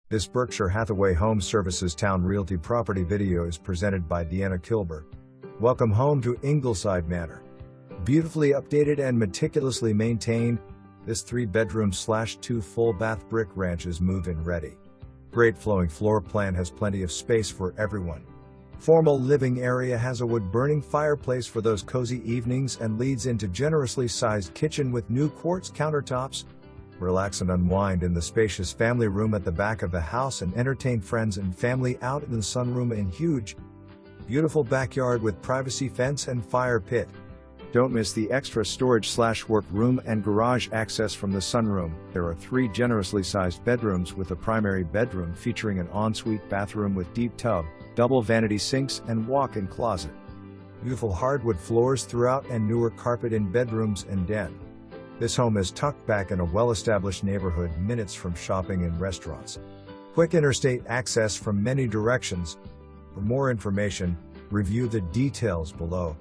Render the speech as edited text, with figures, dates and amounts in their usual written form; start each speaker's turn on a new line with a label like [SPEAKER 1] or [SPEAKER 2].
[SPEAKER 1] This Berkshire Hathaway Home Services Towne Realty property video is presented by Deanna Kilber. Welcome home to Ingleside Manor. Beautifully updated and meticulously maintained, this 3-bedroom/2 full-bath brick ranch is move-in ready. Great flowing floor plan has plenty of space for everyone. Formal living area has a wood-burning fireplace for those cozy evenings and leads into generously sized kitchen with new quartz countertops. Relax and unwind in the spacious family room at the back of the house and entertain friends and family out in the sunroom and huge, beautiful backyard with privacy fence and fire pit. Don't miss the extra storage/work room and garage access from the sunroom. There are 3 generously sized bedrooms with a primary bedroom featuring an ensuite bathroom with deep tub, double vanity sinks and walk-in closet. Beautiful hardwood floors throughout and newer carpet in bedrooms and den. This home is tucked back in a well-established neighborhood minutes from shopping and restaurants. Quick interstate access from many directions. For more information, review the details below.